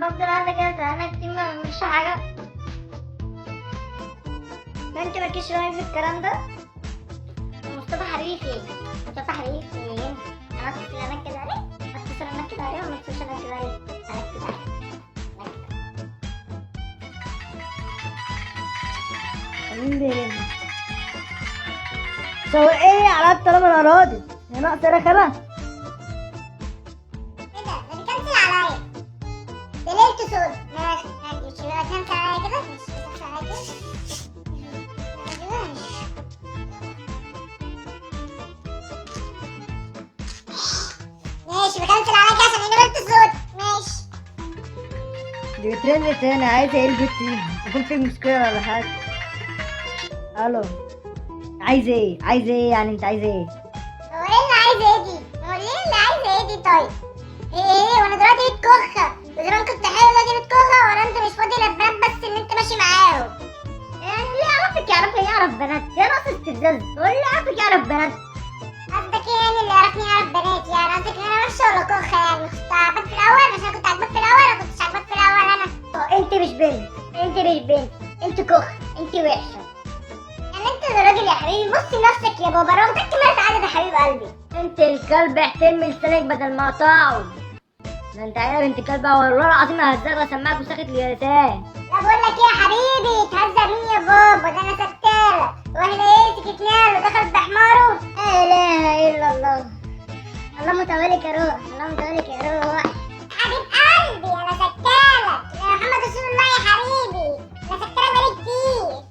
بفضل قاعدة كده زهقانة كتير ما بعملش حاجة. ما انت مالكيش رأي في الكلام ده؟ مصطفى حبيبي فين؟ مصطفى حبيبي فين؟ انا اتصل انا كده عليه؟ اتصل انا كده عليه ولا اتصل انا كده عليه؟ انا كده عليه. مين بيرن؟ سو ايه على الطلب انا راضي يا ناقص رخامة. ايه ده؟ ده بيكنسل عليا. ده ليلته سود. ماشي ماشي يبقى كنسل عليا كده؟ ماشي كنسل عليا كده. ماشي بكنسل عليا كده عشان انا ليلته سود. ماشي. دي بترن تاني، عايزة ايه البت دي؟ يكون في مشكلة ولا حاجة؟ الو، عايزة ايه؟ عايزة ايه يعني؟ انت عايزة ايه؟ هو ايه اللي عايزه ايه دي؟ هو ليه اللي عايزه ايه دي طيب؟ ايه وانا دلوقتي بتكخه وزمان كنت حلوه دلوقتي بتكخه وانا انت مش فاضي للبنات بس ان انت ماشي معاهم. يعني ليه عرفك يعرف بنات؟ يا ناقص استفزاز. هو اللي عرفك يعرف بنات؟ قصدك ايه يعني اللي يعرفني يعرف بنات؟ يعني قصدك ان انا وحشه ولا كخه يعني؟ كنت عاجباك في الاول عشان كنت عاجباك في الاول ولا كنتش عاجباك في الاول انا؟ انت مش بنت، انت مش بنت، انت كخه، انت وحشه. يعني انت ده راجل يا حبيبي، بص لنفسك يا بابا، رغم كلمة عدد يا حبيب قلبي. انت الكلب احترم لسانك بدل ما اقطعه. ده انت عيله بنت كلبه والله العظيم ههزقك واسمعك وساخط لسان. لا بقول لك ايه يا حبيبي، تهزق مين يا بابا؟ ده انا سكتالك واحنا ايه سكتنا له دخل بحماره. لا اله الا الله. الله متولك يا روح، الله متولك يا روح. حبيب قلبي انا سكتالك يا محمد رسول الله يا حبيبي، انا سكتالك بقالي كتير.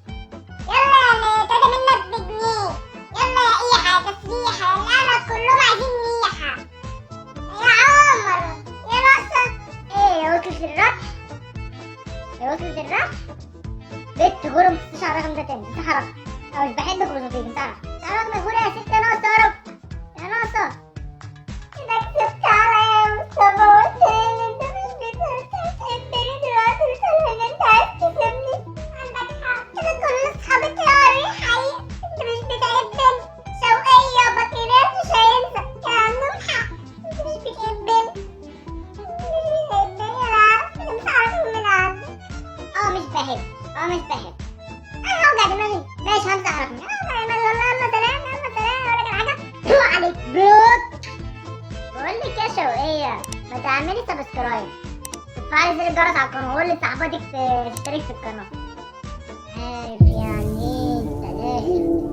يلا يا تاتا منك بجنيه. يلا يا ايحة يا تسريحة يا القمر كلهم عايزين ريحة. يا عمر يا ناقصة ايه يا وصلت الربح؟ يا وصلت الربح؟ بنت غرم متنساش على الرقم ده تاني، امسحها رقم. انا مش بحبك ومش بطيق، امسحها. امسحها رقم يا فولة يا ست يا ناقصة يا رب. يا ناقصة كده كسبت عليا يا مصطفى وقلت لي ان انت مش بتحبني دلوقتي بتقول ان انت عايز تسيبني. عندك حق كده كل اصحابي طلعوا لي حقيقة انت مش بتحبني. شوقية وبكينات مش هينسى كان عندهم حق. انت مش بتحبني، انت مش بتحبني. انا عارفة انت مش عارفة من عندي. مش بحب، مش بحب. انا هوجع دماغي. ماشي همسح رقمي. هوجع دماغي والله. يلا سلام يلا سلام. اقول لك على حاجة بلوك عليك بلوك. بقول لك يا شوقية ما تعملي سبسكرايب وتفعلي زر الجرس على القناة وقول لصاحباتك تشترك في القناة. عارف يعني ايه انت داخل